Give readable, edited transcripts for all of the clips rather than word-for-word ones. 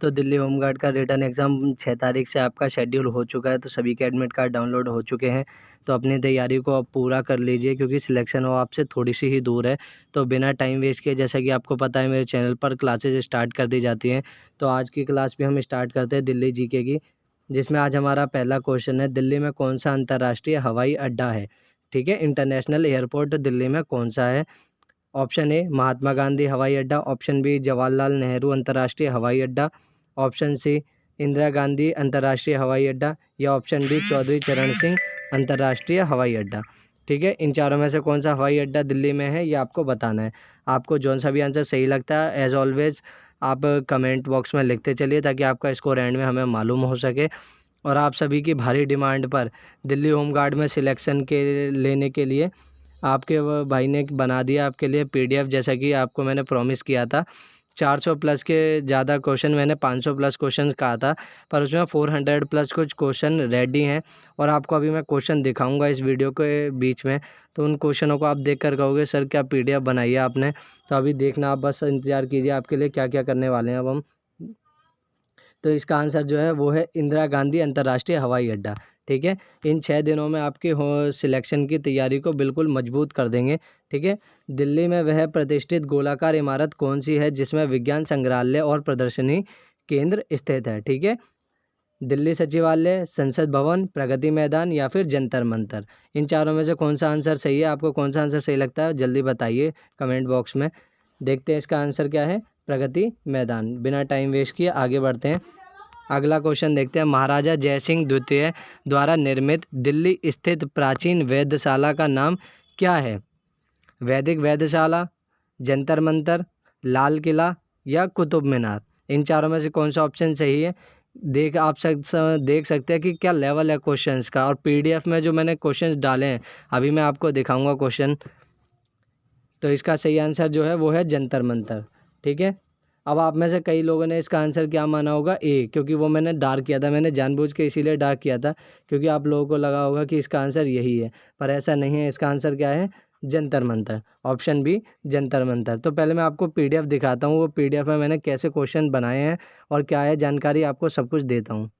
तो दिल्ली होमगार्ड का written exam 6 तारीख से आपका शेड्यूल हो चुका है, तो सभी के एडमिट कार्ड डाउनलोड हो चुके हैं। तो अपनी तैयारी को आप पूरा कर लीजिए, क्योंकि सिलेक्शन वो आपसे थोड़ी-सी ही दूर है। तो बिना टाइम वेस्ट किए, जैसा कि आपको पता है मेरे चैनल पर क्लासेस स्टार्ट कर दी जाती हैं। तो आज की क्लास भी हम स्टार्ट करते हैं दिल्ली जीके की, जिसमें आज हमारा पहला क्वेश्चन है, दिल्ली में कौन-सा अंतर्राष्ट्रीय हवाई अड्डा है? ठीक है, इंटरनेशनल एयरपोर्ट दिल्ली में कौन-सा है? ऑप्शन ए महात्मा गांधी हवाई अड्डा, ऑप्शन बी जवाहरलाल नेहरू अंतर्राष्ट्रीय हवाई अड्डा, ऑप्शन सी इंदिरा गांधी अंतर्राष्ट्रीय हवाई अड्डा, या ऑप्शन डी चौधरी चरण सिंह अंतर्राष्ट्रीय हवाई अड्डा। ठीक है, इन चारों में से कौन सा हवाई अड्डा दिल्ली में है, ये आपको बताना है। आपको जौन सा भी आंसर सही लगता है, एज ऑलवेज आप कमेंट बॉक्स में लिखते चलिए, ताकि आपका स्कोर एंड में हमें मालूम हो सके। और आप सभी की भारी डिमांड पर दिल्ली होमगार्ड में सिलेक्शन के लेने के लिए आपके वो भाई ने बना दिया आपके लिए पीडीएफ, जैसा कि आपको मैंने प्रॉमिस किया था। 400 प्लस के ज़्यादा क्वेश्चन, मैंने 500 प्लस क्वेश्चन कहा था, पर उसमें 400 प्लस कुछ क्वेश्चन रेडी हैं। और आपको अभी मैं क्वेश्चन दिखाऊंगा इस वीडियो के बीच में, तो उन क्वेश्चनों को आप देख कर कहोगे सर क्या पीडीएफ बनाई है आपने। तो अभी देखना, आप बस इंतज़ार कीजिए, आपके लिए क्या क्या करने वाले हैं अब हम। तो इसका आंसर जो है वो है इंदिरा गांधी अंतर्राष्ट्रीय हवाई अड्डा। ठीक है, इन 6 दिनों में आपके हो सिलेक्शन की तैयारी को बिल्कुल मजबूत कर देंगे। ठीक है, दिल्ली में वह प्रतिष्ठित गोलाकार इमारत कौन सी है जिसमें विज्ञान संग्रहालय और प्रदर्शनी केंद्र स्थित है? ठीक है, दिल्ली सचिवालय, संसद भवन, प्रगति मैदान, या फिर जंतर मंतर। इन चारों में से कौन सा आंसर सही है? आपको कौन सा आंसर सही लगता है, जल्दी बताइए कमेंट बॉक्स में। देखते हैं इसका आंसर क्या है, प्रगति मैदान। बिना टाइम वेस्ट किए आगे बढ़ते हैं। अगला क्वेश्चन देखते हैं, महाराजा जयसिंह द्वितीय द्वारा निर्मित दिल्ली स्थित प्राचीन वेधशाला का नाम क्या है? वैदिक वेधशाला, जंतर मंतर, लाल किला, या कुतुब मीनार। इन चारों में से कौन सा ऑप्शन सही है? देख सकते हैं कि क्या लेवल है क्वेश्चंस का। और पीडीएफ में जो मैंने क्वेश्चंस डाले हैं, अभी मैं आपको दिखाऊंगा क्वेश्चन। तो इसका सही आंसर जो है वो है जंतर मंतर। ठीक है, अब आप में से कई लोगों ने इसका आंसर क्या माना होगा, ए, क्योंकि वो मैंने डार्क किया था। मैंने जानबूझ के इसीलिए डार्क किया था क्योंकि आप लोगों को लगा होगा कि इसका आंसर यही है, पर ऐसा नहीं है। इसका आंसर क्या है? Jantar Mantar, option B Jantar Mantar. तो पहले मैं आपको पीडीएफ दिखाता हूँ, वो पीडीएफ में मैंने कैसे क्वेश्चन बनाए हैं और क्या है जानकारी, आपको सब कुछ देता हूँ।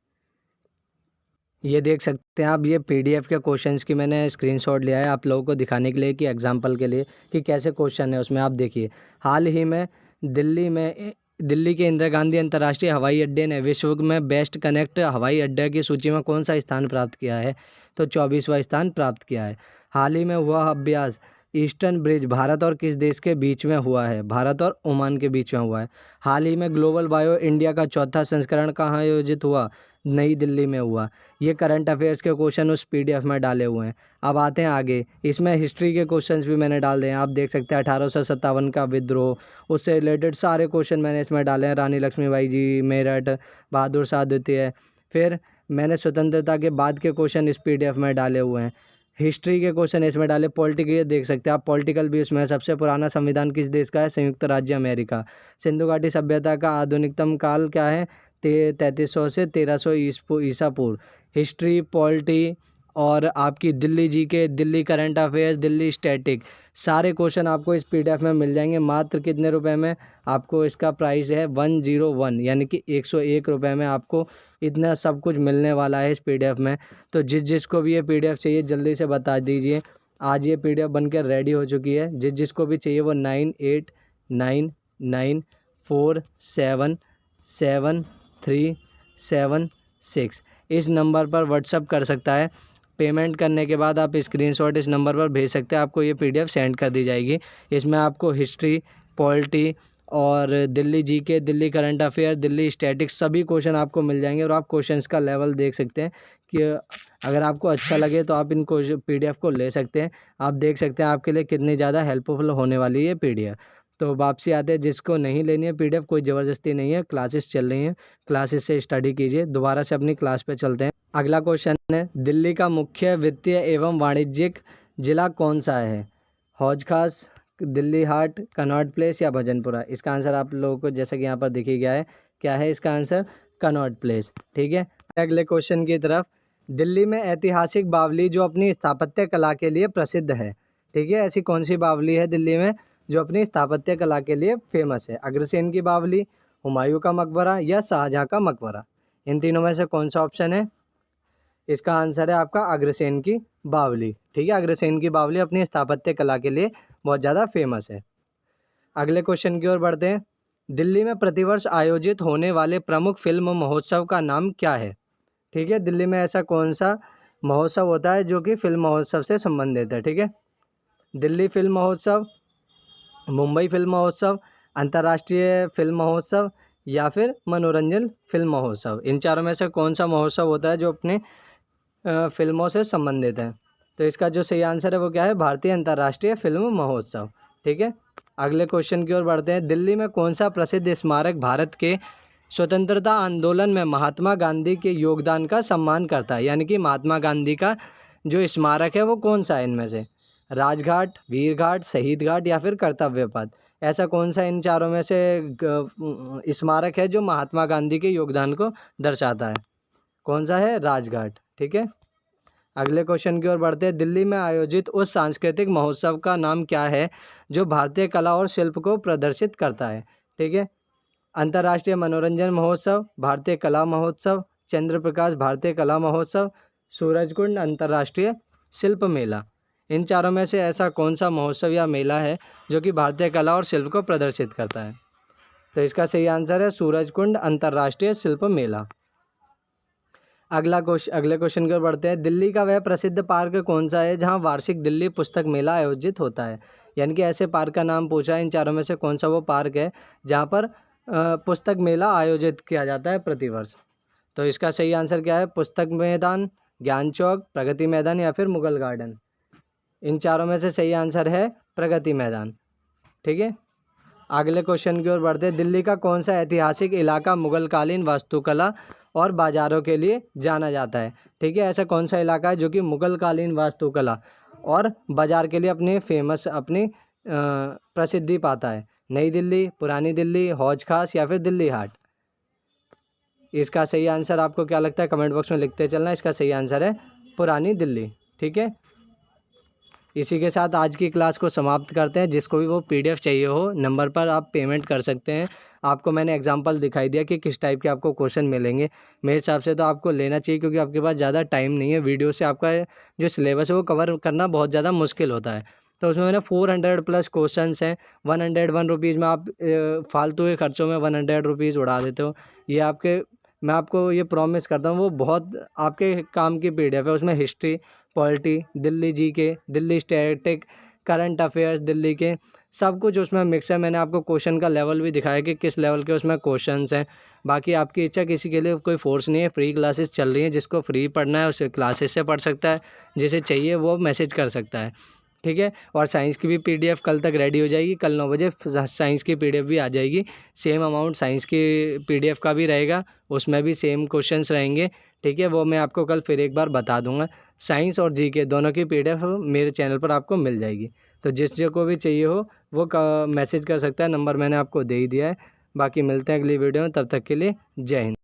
ये देख सकते हैं आप, ये पीडीएफ के क्वेश्चंस की मैंने स्क्रीनशॉट लिया है आप लोगों को दिखाने के लिए, कि एग्जांपल के लिए कि कैसे क्वेश्चन है उसमें। आप देखिए, हाल ही में दिल्ली के इंदिरा गांधी अंतर्राष्ट्रीय हवाई अड्डे ने विश्व में बेस्ट कनेक्ट हवाई अड्डे की सूची में कौन सा स्थान प्राप्त किया है? तो 24वां स्थान प्राप्त किया है। हाल ही में हुआ अभ्यास ईस्टर्न ब्रिज भारत और किस देश के बीच में हुआ है? भारत और ओमान के बीच में हुआ है। हाल ही में ग्लोबल बायो इंडिया का चौथा संस्करण कहाँ आयोजित हुआ? नई दिल्ली में हुआ। ये करंट अफेयर्स के क्वेश्चन उस पीडीएफ में डाले हुए हैं। अब आते हैं आगे, इसमें हिस्ट्री के क्वेश्चंस भी मैंने डाल दिए हैं। आप देख सकते हैं 1857 का विद्रोह, उससे रिलेटेड सारे क्वेश्चन मैंने इसमें डाले हैं। रानी लक्ष्मीबाई जी, मेरठ, बहादुर शाह द्वितीय। फिर मैंने स्वतंत्रता के बाद के क्वेश्चन इस पीडीएफ में डाले हुए हैं। हिस्ट्री के क्वेश्चन इसमें डाले। पॉलिटिकल, ये देख सकते हैं आप, पॉलिटिकल भी इसमें है। सबसे पुराना संविधान किस देश का है? संयुक्त राज्य अमेरिका। सिंधु घाटी सभ्यता का आधुनिकतम काल क्या है? 3300 से 1300 ईसा पूर्व। हिस्ट्री, पॉलिटी, और आपकी दिल्ली जी के, Delhi current affairs, Delhi static, सारे क्वेश्चन आपको इस पीडीएफ में मिल जाएंगे। मात्र कितने रुपए में? आपको इसका प्राइस है 101, यानी कि 101 रुपये में आपको इतना सब कुछ मिलने वाला है इस पीडीएफ में। तो जिसको भी ये पीडीएफ चाहिए जल्दी से बता दीजिए। आज ये पीडीएफ बनकर रेडी हो चुकी है। जिसको भी चाहिए वो 9899477376 इस नंबर पर व्हाट्सअप कर सकता है। पेमेंट करने के बाद आप स्क्रीनशॉट इस नंबर पर भेज सकते हैं, आपको ये पीडीएफ सेंड कर दी जाएगी। इसमें आपको हिस्ट्री, पॉलिटी, और Delhi GK, Delhi current affair, Delhi statics, सभी क्वेश्चन आपको मिल जाएंगे। और आप क्वेश्चंस का लेवल देख सकते हैं कि अगर आपको अच्छा लगे तो आप इन पीडीएफ को ले सकते हैं। आप देख सकते हैं आपके लिए कितनी ज़्यादा हेल्पफुल होने वाली है पीडीएफ। तो वापसी आते हैं, जिसको नहीं लेनी है पीडीएफ, कोई ज़बरदस्ती नहीं है, क्लासेस चल रही हैं, क्लासेस से स्टडी कीजिए। दोबारा से अपनी क्लास पे चलते हैं। अगला क्वेश्चन है, दिल्ली का मुख्य वित्तीय एवं वाणिज्यिक जिला कौन सा है? हौज खास, दिल्ली हाट, कनॉट प्लेस, या भजनपुरा। इसका आंसर आप लोगों को जैसा कि यहाँ पर दिखी गया है, क्या है इसका आंसर? Connaught place. ठीक है, अगले क्वेश्चन की तरफ। दिल्ली में ऐतिहासिक बावली जो अपनी स्थापत्य कला के लिए प्रसिद्ध है, ठीक है, ऐसी कौन सी बावली है दिल्ली में जो अपनी स्थापत्य कला के लिए फेमस है? अग्रसेन की बावली, हुमायूं का मकबरा या शाहजहाँ का मकबरा? इन तीनों में से कौन सा ऑप्शन है? इसका आंसर है आपका अग्रसेन की बावली। ठीक है, अग्रसेन की बावली अपनी स्थापत्य कला के लिए बहुत ज़्यादा फेमस है। अगले क्वेश्चन की ओर बढ़ते हैं। दिल्ली में प्रतिवर्ष आयोजित होने वाले प्रमुख फिल्म महोत्सव का नाम क्या है? ठीक है, दिल्ली में ऐसा कौन सा महोत्सव होता है जो कि फिल्म महोत्सव से संबंधित है? ठीक है, दिल्ली फिल्म महोत्सव, मुंबई फिल्म महोत्सव, अंतर्राष्ट्रीय फिल्म महोत्सव या फिर मनोरंजन फिल्म महोत्सव। इन चारों में से कौन सा महोत्सव होता है जो अपने फिल्मों से संबंधित है? तो इसका जो सही आंसर है वो क्या है? भारतीय अंतर्राष्ट्रीय फिल्म महोत्सव। ठीक है, अगले क्वेश्चन की ओर बढ़ते हैं। दिल्ली में कौन सा प्रसिद्ध स्मारक भारत के स्वतंत्रता आंदोलन में महात्मा गांधी के योगदान का सम्मान करता है? यानी कि महात्मा गांधी का जो स्मारक है वो कौन सा है इनमें से? राजघाट, वीर घाट, शहीद घाट या फिर कर्तव्य पथ? ऐसा कौन सा इन चारों में से स्मारक है जो महात्मा गांधी के योगदान को दर्शाता है? कौन सा है? राजघाट। ठीक है, अगले क्वेश्चन की ओर बढ़ते हैं। दिल्ली में आयोजित उस सांस्कृतिक महोत्सव का नाम क्या है जो भारतीय कला और शिल्प को प्रदर्शित करता है? ठीक है, अंतर्राष्ट्रीय मनोरंजन महोत्सव, भारतीय कला महोत्सव, चंद्र प्रकाश भारतीय कला महोत्सव, सूरजकुंड अंतर्राष्ट्रीय शिल्प मेला। इन चारों में से ऐसा कौन सा महोत्सव या मेला है जो कि भारतीय कला और शिल्प को प्रदर्शित करता है? तो इसका सही आंसर है सूरजकुंड अंतर्राष्ट्रीय शिल्प मेला। अगले क्वेश्चन की ओर बढ़ते हैं। दिल्ली का वह प्रसिद्ध पार्क कौन सा है जहां वार्षिक दिल्ली पुस्तक मेला आयोजित होता है? यानी कि ऐसे पार्क का नाम पूछा है, इन चारों में से कौन सा वो पार्क है जहां पर पुस्तक मेला आयोजित किया जाता है प्रतिवर्ष? तो इसका सही आंसर क्या है? पुस्तक मैदान, ज्ञान चौक, प्रगति मैदान या फिर मुगल गार्डन? इन चारों में से सही आंसर है प्रगति मैदान। ठीक है, अगले क्वेश्चन की ओर बढ़ते हैं। दिल्ली का कौन सा ऐतिहासिक इलाका मुगलकालीन वास्तुकला और बाज़ारों के लिए जाना जाता है? ठीक है, ऐसा कौन सा इलाका है जो कि मुगलकालीन वास्तुकला और बाज़ार के लिए अपनी प्रसिद्धि पाता है? नई दिल्ली, पुरानी दिल्ली, हौज खास या फिर दिल्ली हाट? इसका सही आंसर आपको क्या लगता है? कमेंट बॉक्स में लिखते चलना। इसका सही आंसर है पुरानी दिल्ली। ठीक है, इसी के साथ आज की क्लास को समाप्त करते हैं। जिसको भी वो पीडीएफ चाहिए हो, नंबर पर आप पेमेंट कर सकते हैं। आपको मैंने एग्जांपल दिखाई दिया कि किस टाइप के आपको क्वेश्चन मिलेंगे। मेरे हिसाब से तो आपको लेना चाहिए क्योंकि आपके पास ज़्यादा टाइम नहीं है। वीडियो से आपका जो सिलेबस है वो कवर करना बहुत ज़्यादा मुश्किल होता है। तो उसमें मैंने 400 प्लस क्वेश्चन हैं। 101 रुपीज़ में आप फालतू के खर्चों में 100 रुपीज़ उड़ा देते हो। मैं आपको ये प्रॉमिस करता हूँ वो बहुत आपके काम की पीडीएफ है। उसमें history, polity, Delhi GK, Delhi static, current affairs Delhi के, सब कुछ उसमें मिक्स है। मैंने आपको क्वेश्चन का लेवल भी दिखाया कि किस लेवल के उसमें क्वेश्चंस हैं। बाकी आपकी इच्छा, किसी के लिए कोई फोर्स नहीं है। फ्री क्लासेस चल रही हैं, जिसको फ्री पढ़ना है उसे क्लासेस से पढ़ सकता है, जिसे चाहिए वो मैसेज कर सकता है। ठीक है, और साइंस की भी पीडीएफ कल तक रेडी हो जाएगी। कल 9 बजे साइंस की पीडीएफ भी आ जाएगी। सेम अमाउंट साइंस की पीडीएफ का भी रहेगा, उसमें भी सेम क्वेश्चंस रहेंगे। ठीक है, वो मैं आपको कल फिर एक बार बता दूंगा। साइंस और जीके दोनों की पीडीएफ मेरे चैनल पर आपको मिल जाएगी। तो को भी चाहिए हो वो मैसेज कर सकता है। नंबर मैंने आपको दे ही दिया है। बाकी मिलते हैं अगली वीडियो में, तब तक के लिए जय हिंद।